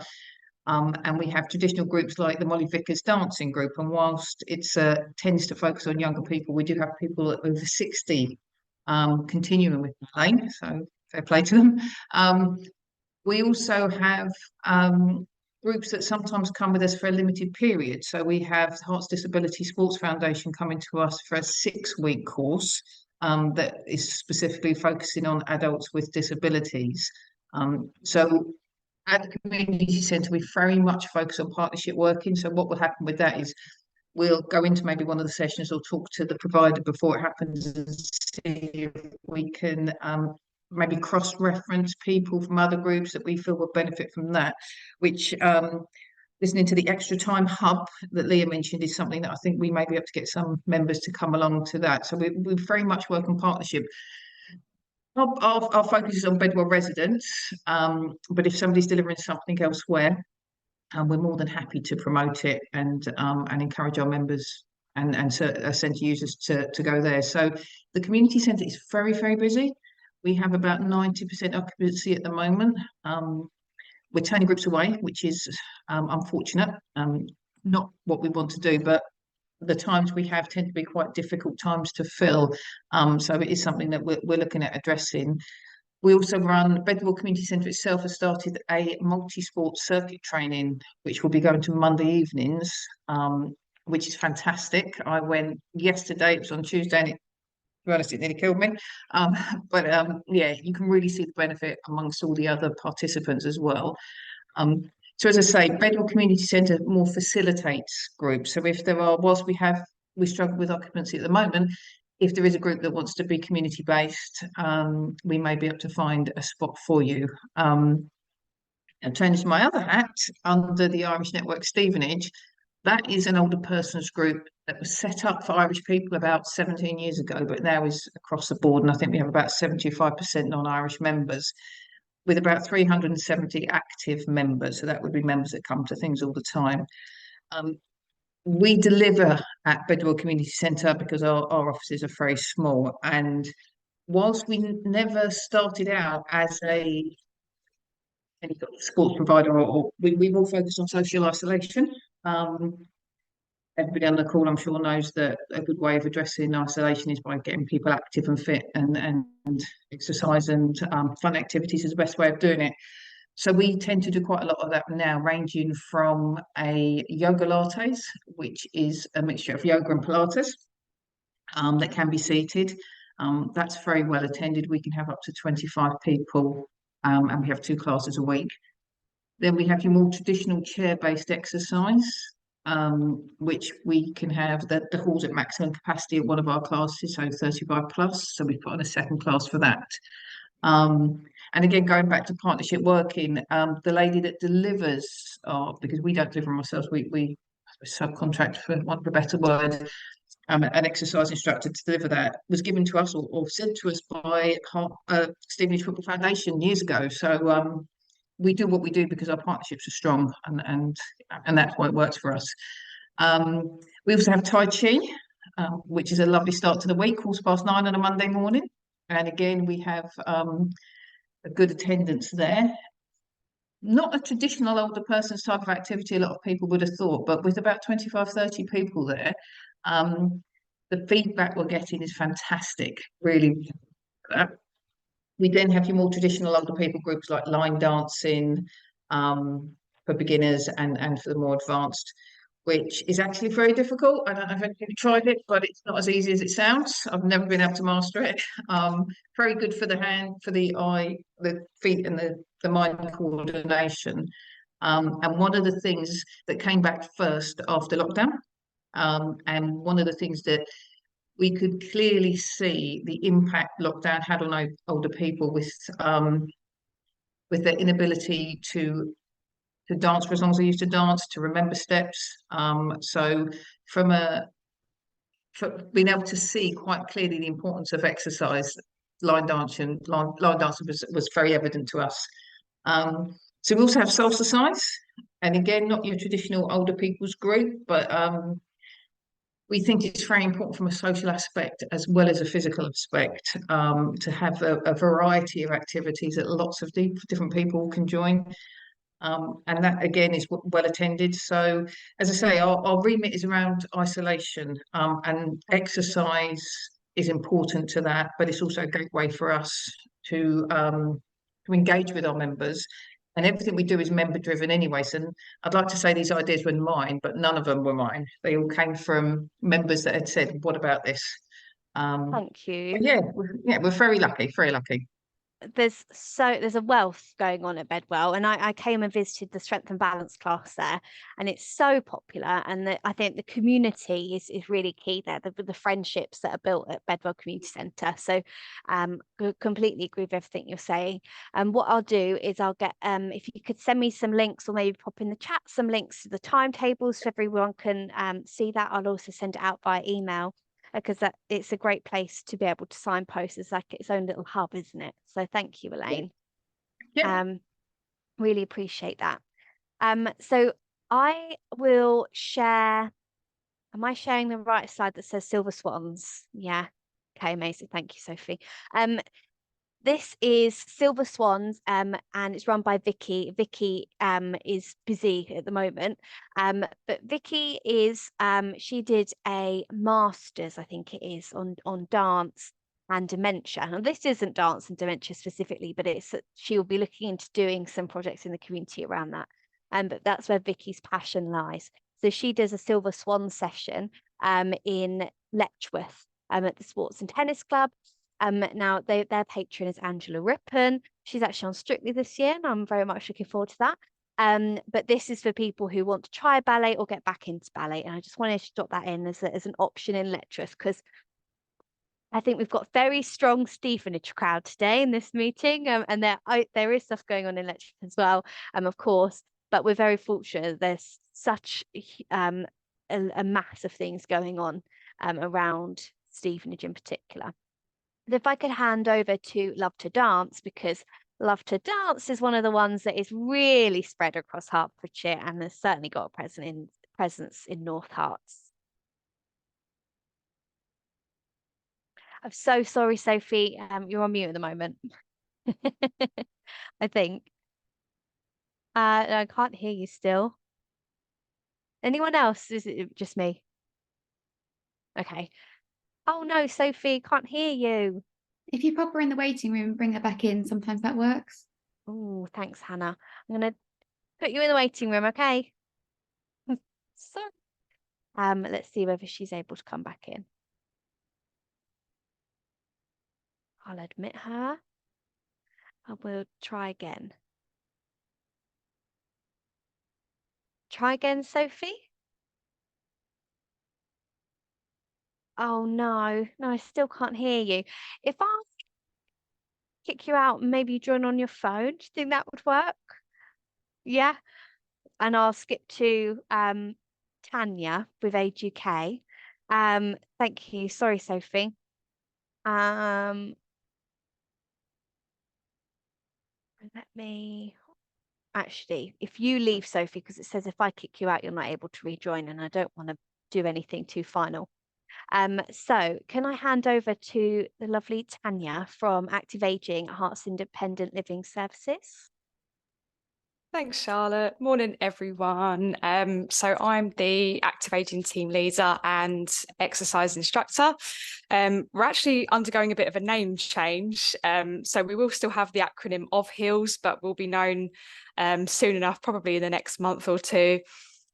and we have traditional groups like the Molly Vickers dancing group, and whilst it's tends to focus on younger people, we do have people over 60 continuing with ballet, so fair play to them. We also have groups that sometimes come with us for a limited period. So we have the Herts Disability Sports Foundation coming to us for a 6-week course that is specifically focusing on adults with disabilities. So at the community centre, we very much focus on partnership working. So what will happen with that is we'll go into maybe one of the sessions or talk to the provider before it happens and see if we can maybe cross-reference people from other groups that we feel will benefit from that, which listening to the Extra Time Hub that Leah mentioned is something that I think we may be able to get some members to come along to that. So we very much work in partnership. Our focus is on Bedwell residents, but if somebody's delivering something elsewhere, we're more than happy to promote it and encourage our members and centre users to go there. So the community centre is very, very busy. We have about 90% occupancy at the moment. We're turning groups away, which is unfortunate, not what we want to do, but the times we have tend to be quite difficult times to fill. So it is something that we're looking at addressing. We also run, Bedwell Community Centre itself has started a multi-sport circuit training, which will be going to Monday evenings, which is fantastic. I went yesterday, it was on Tuesday, and to be honest, it nearly killed me. But yeah, you can really see the benefit amongst all the other participants as well. So as I say, Bedwell Community Centre more facilitates groups. So if there are, whilst we struggle with occupancy at the moment, if there is a group that wants to be community based, we may be able to find a spot for you. And turning to my other hat, under the Irish Network Stevenage, that is an older persons group that was set up for Irish people about 17 years ago, but now is across the board. And I think we have about 75% non-Irish members, with about 370 active members. So that would be members that come to things all the time. We deliver at Bedwell Community Centre because our offices are very small. And whilst we never started out as any sports provider, or we've all focused on social isolation. Everybody on the call, I'm sure, knows that a good way of addressing isolation is by getting people active and fit, and exercise and fun activities is the best way of doing it. So we tend to do quite a lot of that now, ranging from a yoga lattes, which is a mixture of yoga and Pilates, that can be seated. That's very well attended. We can have up to 25 people, and we have 2 classes a week. Then we have your more traditional chair-based exercise, which we can have the halls at maximum capacity at one of our classes, so 35 plus. So we've put on a second class for that. And again, going back to partnership working, the lady that delivers, because we don't deliver them ourselves, we subcontract, for want of a better word, an exercise instructor to deliver that, was given to us or sent to us by Stevenage Football Foundation years ago. So we do what we do because our partnerships are strong, and that's why it works for us. We also have Tai Chi, which is a lovely start to the week, 9:15 on a Monday morning. And again, we have a good attendance there. Not a traditional older person's type of activity, a lot of people would have thought, but with about 25, 30 people there, the feedback we're getting is fantastic, really. We then have your more traditional older people groups like line dancing, for beginners and for the more advanced, which is actually very difficult. I don't know if anybody's tried it, but it's not as easy as it sounds. I've never been able to master it. Very good for the hand, for the eye, the feet, and the mind coordination. And one of the things that came back first after lockdown, and one of the things that we could clearly see the impact lockdown had on older people with their inability to dance for as long as they used to dance, to remember steps. So from being able to see quite clearly the importance of exercise, line dancing was very evident to us. So we also have salsa sides, and again, not your traditional older people's group, but we think it's very important from a social aspect as well as a physical aspect, to have a variety of activities that lots of different people can join. And that again is well attended. So as I say, our remit is around isolation, and exercise is important to that, but it's also a gateway for us to engage with our members. And everything we do is member driven anyway. So I'd like to say these ideas were mine, but none of them were mine. They all came from members that had said, what about this? Thank you. Yeah, we're very lucky, very lucky. There's a wealth going on at Bedwell, and I came and visited the strength and balance class there, and it's so popular, and I think the community is really key there, the friendships that are built at Bedwell Community Centre. So completely agree with everything you're saying. And what I'll do is I'll get if you could send me some links, or maybe pop in the chat some links to the timetables so everyone can see that. I'll also send it out via email, because it's a great place to be able to signpost. It's like its own little hub, isn't it? So thank you, Elaine. Yeah. Really appreciate that. So I will share. Am I sharing the right slide that says Silver Swans? Yeah. Okay, amazing. Thank you, Sophie. This is Silver Swans, and it's run by Vicky. Vicky is busy at the moment, but Vicky is she did a master's, I think it is, on dance and dementia. And this isn't dance and dementia specifically, but she will be looking into doing some projects in the community around that. But that's where Vicky's passion lies. So she does a Silver Swan session in Letchworth at the Sports and Tennis Club. Now their patron is Angela Rippon. She's actually on Strictly this year, and I'm very much looking forward to that. But this is for people who want to try ballet or get back into ballet, and I just wanted to drop that in as an option in Letchworth, because I think we've got very strong Stevenage crowd today in this meeting, and there is stuff going on in Letchworth as well, of course. But we're very fortunate. There's such a mass of things going on around Stevenage in particular. If I could hand over to Love to Dance, because Love to Dance is one of the ones that is really spread across Hertfordshire and has certainly got a presence in North Herts. I'm so sorry, Sophie. You're on mute at the moment. I think. I can't hear you still. Anyone else? Is it just me? Okay. Oh no, Sophie, can't hear you. If you pop her in the waiting room and bring her back in, sometimes that works. Oh, thanks, Hannah. I'm going to put you in the waiting room, okay? So, let's see whether she's able to come back in. I'll admit her. I will try again. Try again, Sophie. Oh, no, I still can't hear you. If I kick you out and maybe you join on your phone, do you think that would work? Yeah. And I'll skip to Tanya with Age UK. Thank you. Sorry, Sophie. Let me actually, if you leave, Sophie, because it says if I kick you out, you're not able to rejoin, and I don't want to do anything too final. So can I hand over to the lovely Tanya from Active Aging at Herts Independent Living Services? Thanks, Charlotte. Morning, everyone. So I'm the Active Aging team leader and exercise instructor. We're actually undergoing a bit of a name change. So we will still have the acronym of HEALS, but we'll be known soon enough, probably in the next month or two,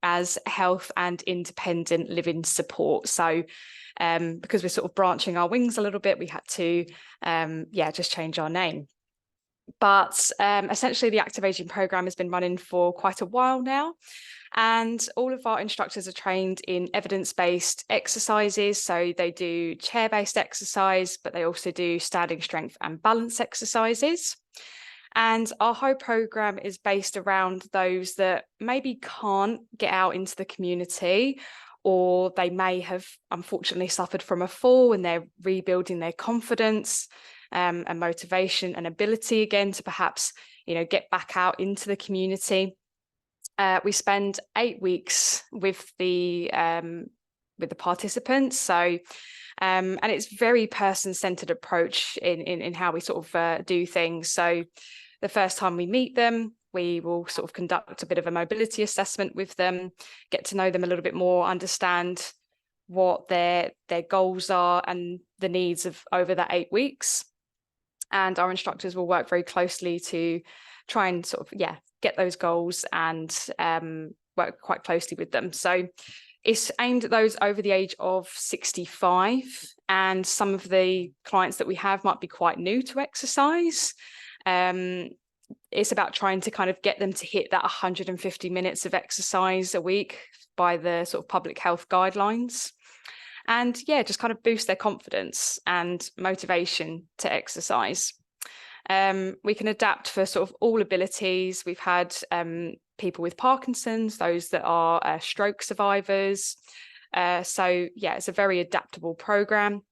as Health and Independent Living Support. So because we're sort of branching our wings a little bit, we had to just change our name. But essentially, the Active Aging programme has been running for quite a while now. And all of our instructors are trained in evidence-based exercises. So they do chair-based exercise, but they also do standing strength and balance exercises. And our whole programme is based around those that maybe can't get out into the community, or they may have unfortunately suffered from a fall and they're rebuilding their confidence and motivation and ability again to perhaps, get back out into the community. We spend 8 weeks with the participants. So, and it's very person-centered approach in how we sort of do things. So the first time we meet them, we will sort of conduct a bit of a mobility assessment with them, get to know them a little bit more, understand what their goals are and the needs of over that 8 weeks. And our instructors will work very closely to try and sort of, get those goals and work quite closely with them. So it's aimed at those over the age of 65. And some of the clients that we have might be quite new to exercise. It's about trying to kind of get them to hit that 150 minutes of exercise a week by the sort of public health guidelines. And just kind of boost their confidence and motivation to exercise. We can adapt for sort of all abilities. We've had people with Parkinson's, those that are stroke survivors. So it's a very adaptable program.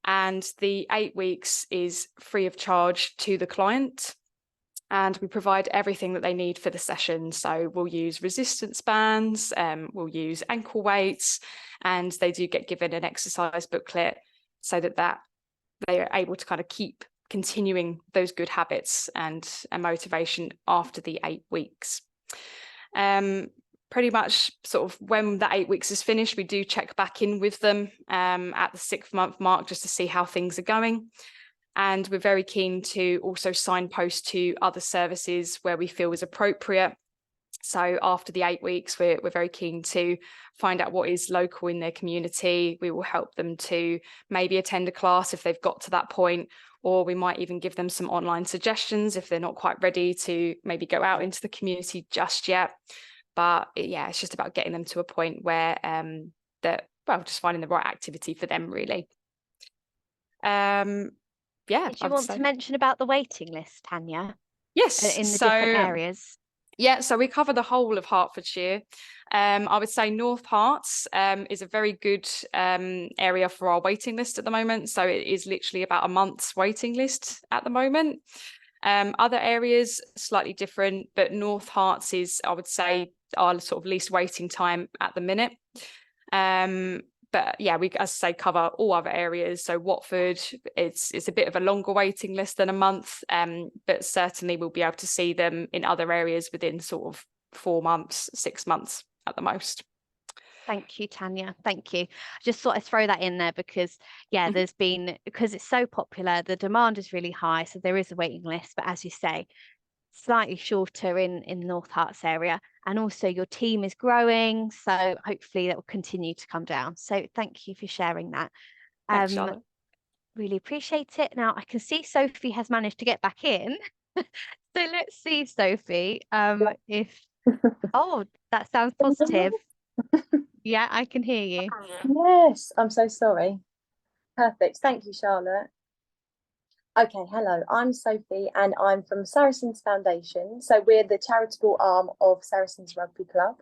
And the 8 weeks is free of charge to the client. And we provide everything that they need for the session. So we'll use resistance bands, we'll use ankle weights, and they do get given an exercise booklet so that they are able to kind of keep continuing those good habits and motivation after the 8 weeks. Pretty much sort of when that 8 weeks is finished, we do check back in with them at the 6-month mark just to see how things are going. And we're very keen to also signpost to other services where we feel is appropriate. So after the 8 weeks, we're very keen to find out what is local in their community. We will help them to maybe attend a class if they've got to that point, or we might even give them some online suggestions if they're not quite ready to maybe go out into the community just yet. But it's just about getting them to a point where just finding the right activity for them, really. Did you want to mention about the waiting list, Tanya? Yes. In the different areas. Yeah, so we cover the whole of Hertfordshire. I would say North Herts is a very good area for our waiting list at the moment. So it is literally about a month's waiting list at the moment. Other areas slightly different, but North Herts is, I would say, our sort of least waiting time at the minute. But we, as I say, cover all other areas. So Watford, it's a bit of a longer waiting list than a month, but certainly we'll be able to see them in other areas within sort of 4 months, 6 months at the most. Thank you, Tanya. Thank you. I just thought I'd throw that in there because, there's been, because it's so popular, the demand is really high. So there is a waiting list. But as you say, slightly shorter in the North Herts area, and also your team is growing, so hopefully that will continue to come down. So thank you for sharing that. Thanks, Charlotte. Really appreciate it. Now I can see Sophie has managed to get back in. So let's see, Sophie, if oh, that sounds positive. Yeah, I can hear you. Yes, I'm so sorry. Perfect. Thank you, Charlotte. Okay, hello, I'm Sophie and I'm from Saracens Foundation. So we're the charitable arm of Saracens Rugby Club,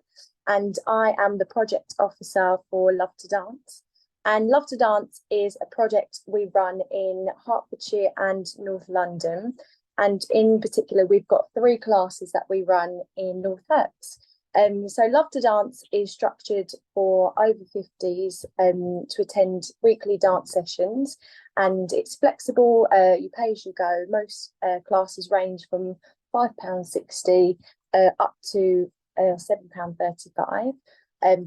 and I am the project officer for Love to Dance. And Love to Dance is a project we run in Hertfordshire and North London. And in particular, we've got 3 classes that we run in North Herts. So Love to Dance is structured for over 50s to attend weekly dance sessions, and it's flexible. You pay as you go. Most classes range from £5.60 up to £7.35,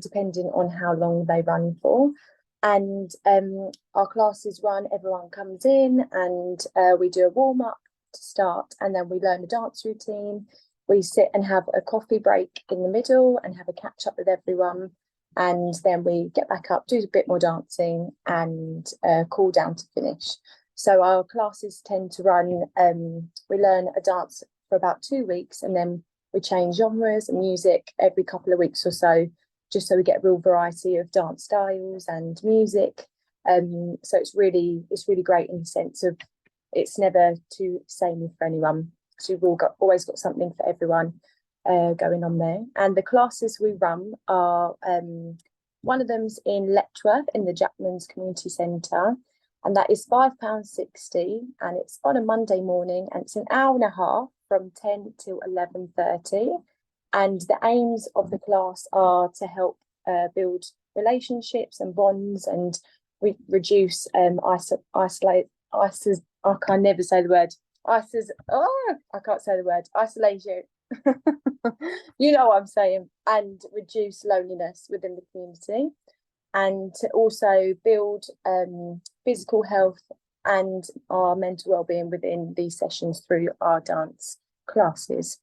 depending on how long they run for. And our classes run, everyone comes in and we do a warm-up to start, and then we learn a dance routine. We sit and have a coffee break in the middle and have a catch up with everyone. And then we get back up, do a bit more dancing and cool down to finish. So our classes tend to run, we learn a dance for about 2 weeks, and then we change genres and music every couple of weeks or so, just so we get a real variety of dance styles and music. So it's really great in the sense of it's never too samey for anyone. So we've always got something for everyone going on there. And the classes we run are, one of them's in Letchworth in the Jackman's Community Centre, and that is £5.60, and it's on a Monday morning, and it's an hour and a half from 10 till 11:30. And the aims of the class are to help build relationships and bonds, and reduce I can never say the word. I can't say the word. Isolation. You know what I'm saying. And reduce loneliness within the community, and to also build physical health and our mental well-being within these sessions through our dance classes.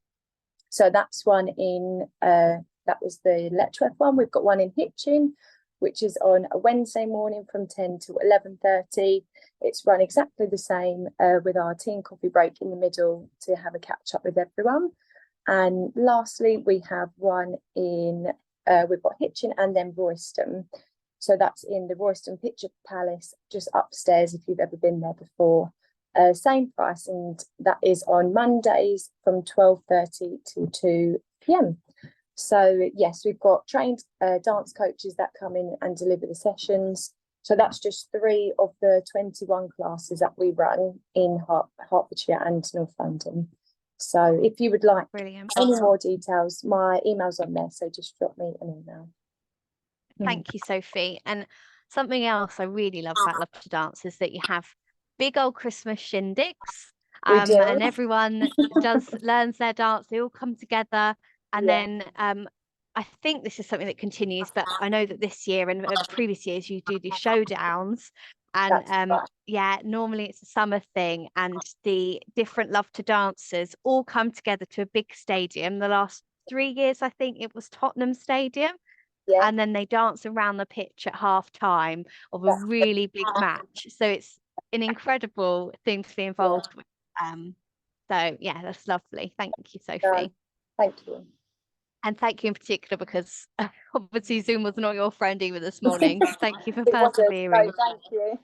So that's one in that was the Letchworth one. We've got one in Hitchin, which is on a Wednesday morning from 10 to 11:30. It's run exactly the same with our tea and coffee break in the middle to have a catch up with everyone. And lastly, we have one in, we've got Hitchin and then Royston. So that's in the Royston Picture Palace, just upstairs if you've ever been there before. Same price, and that is on Mondays from 12:30 to 2 p.m. So yes, we've got trained dance coaches that come in and deliver the sessions. So that's just 3 of the 21 classes that we run in Hertfordshire and North London. So if you would like any more details, my email's on there, so just drop me an email. Thank you, Sophie. And something else I really love about Love to Dance is that you have big old Christmas shindigs, and everyone learns their dance. They all come together, and then I think this is something that continues, but I know that this year and previous years you do these showdowns, and normally it's a summer thing, and the different Love to Dancers all come together to a big stadium. The last 3 years, I think it was Tottenham Stadium. Yeah. And then they dance around the pitch at half time of a really big match. So it's an incredible thing to be involved with. So yeah, that's lovely. Thank you, Sophie. Thank you. And thank you in particular because obviously Zoom was not your friend either this morning. Thank you for persevering. Thank you.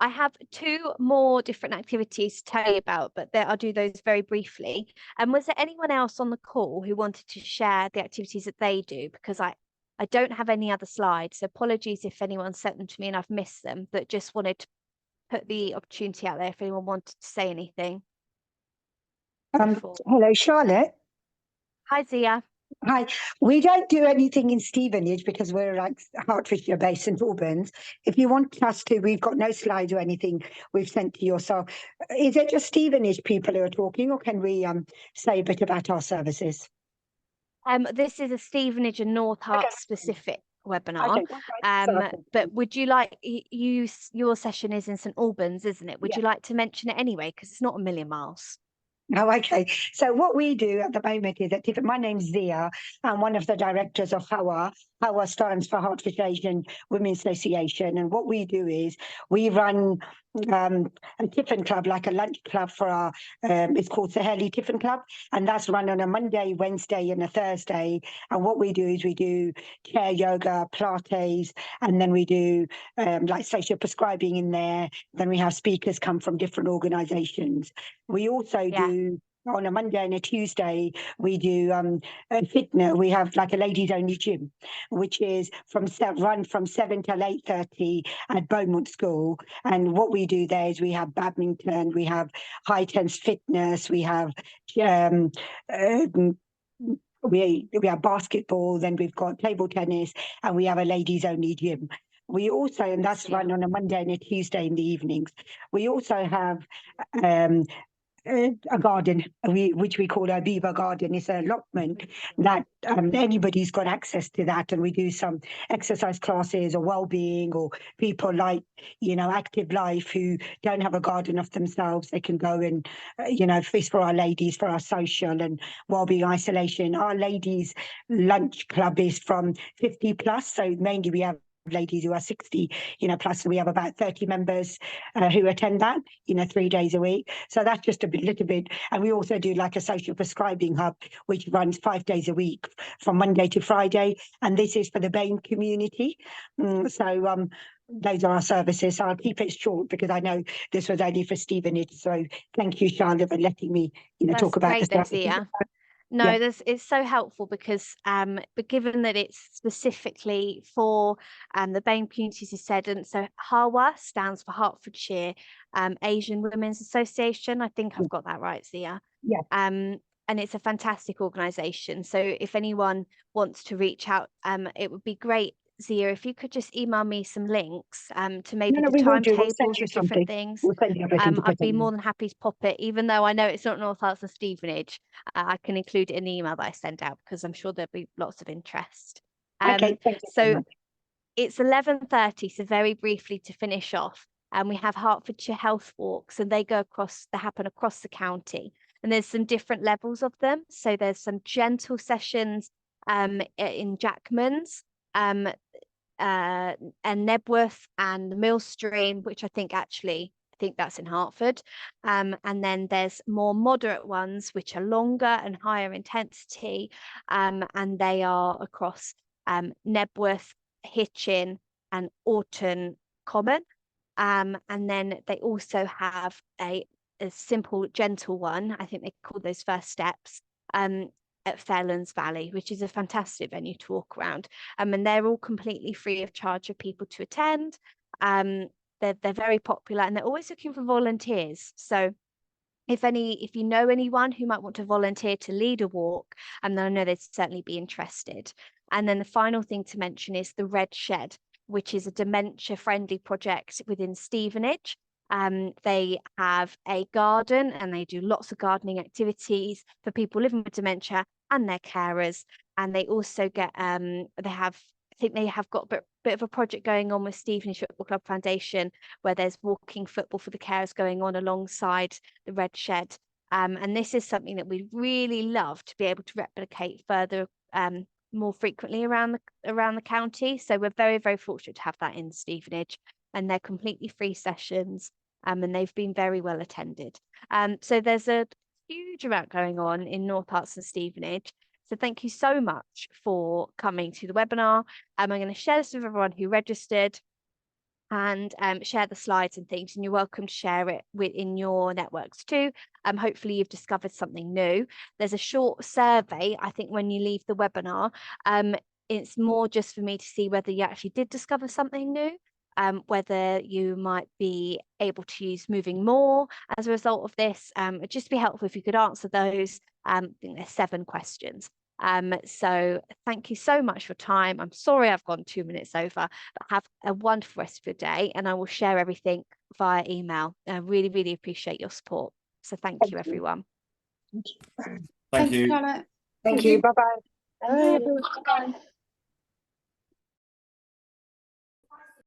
I have 2 more different activities to tell you about, but I'll do those very briefly. Was there anyone else on the call who wanted to share the activities that they do? Because I don't have any other slides, so apologies if anyone sent them to me and I've missed them, but just wanted to put the opportunity out there if anyone wanted to say anything. Hello, Charlotte. Hi, Zia. Hi. We don't do anything in Stevenage because we're like Hertfordshire based St Albans. If you want us to, we've got no slides or anything we've sent to you. So is it just Stevenage people who are talking, or can we say a bit about our services? This is a Stevenage and North Herts specific webinar. Okay, but would you like your session is in St Albans, isn't it? Would you like to mention it anyway, because it's not a million miles? Oh, okay. So what we do at the moment is that my name's Zia. I'm one of the directors of HAWA. HAWA stands for Hertfordshire Asian Women's Association. And what we do is we run a tiffin club, like a lunch club for our, it's called Saheli Tiffin Club. And that's run on a Monday, Wednesday and a Thursday. And what we do is we do chair yoga, Pilates, and then we do like social prescribing in there. Then we have speakers come from different organisations. We also do on a Monday and a Tuesday, we do fitness. We have like a ladies only gym, which is run from 7 till 8:30 at Beaumont School. And what we do there is we have badminton, we have high tense fitness, we have we have basketball, then we've got table tennis, and we have a ladies only gym. We also, and that's run on a Monday and a Tuesday in the evenings. We also have a garden, which we call a Viva Garden. It's an allotment that anybody's got access to that, and we do some exercise classes or well-being, or people like, you know, active life who don't have a garden of themselves. They can go and, you know, it's for our ladies, for our social and well-being isolation. Our ladies lunch club is from 50 plus, so mainly we have ladies who are 60, you know, plus we have about 30 members who attend that, you know, 3 days a week. So that's just a little bit. And we also do like a social prescribing hub, which runs 5 days a week from Monday to Friday. And this is for the BAME community. Those are our services. So I'll keep it short because I know this was only for Stevenage. So thank you, Charlotte, for letting me, you know, talk about this. No, it's so helpful because but given that it's specifically for the BAME community, as you said, and so HAWA stands for Hertfordshire Asian Women's Association. I think I've got that right, Zia. Yeah. And it's a fantastic organisation. So if anyone wants to reach out, it would be great, Zia, if you could just email me some links to maybe the timetables of different things. I'd be more than happy to pop it, even though I know it's not North Herts and Stevenage. I can include it in the email that I send out because I'm sure there'll be lots of interest. Okay, thank you so much. It's 11:30, so very briefly to finish off, and we have Hertfordshire Health Walks, and they happen across the county, and there's some different levels of them. So there's some gentle sessions in Jackman's, and Nebworth and the Millstream, which I think that's in Hertford. And then there's more moderate ones, which are longer and higher intensity, and they are across Nebworth, Hitchin and Orton Common. And then they also have a simple, gentle one. I think they call those First Steps, at Fairlands Valley, which is a fantastic venue to walk around. And they're all completely free of charge for people to attend. They're very popular, and they're always looking for volunteers. So if you know anyone who might want to volunteer to lead a walk, then I know they'd certainly be interested. And then the final thing to mention is the Red Shed, which is a dementia-friendly project within Stevenage. They have a garden, and they do lots of gardening activities for people living with dementia and their carers. And they also get they have got a bit of a project going on with Stevenage Football Club Foundation, where there's walking football for the carers going on alongside the Red Shed. And this is something that we'd really love to be able to replicate further, more frequently around the county. So we're very, very fortunate to have that in Stevenage, and they're completely free sessions, and they've been very well attended. So there's a huge amount going on in North Herts and Stevenage. So thank you so much for coming to the webinar. I'm going to share this with everyone who registered, and share the slides and things, and you're welcome to share it in your networks too. Hopefully you've discovered something new. There's a short survey, I think, when you leave the webinar. It's more just for me to see whether you actually did discover something new, whether you might be able to use moving more as a result of this. It'd just be helpful if you could answer those. I think there's 7 questions. So thank you so much for your time. I'm sorry I've gone 2 minutes over, but have a wonderful rest of your day, and I will share everything via email. I really, really appreciate your support. So thank you, everyone. Thank you. Thank you. Bye-bye. Bye.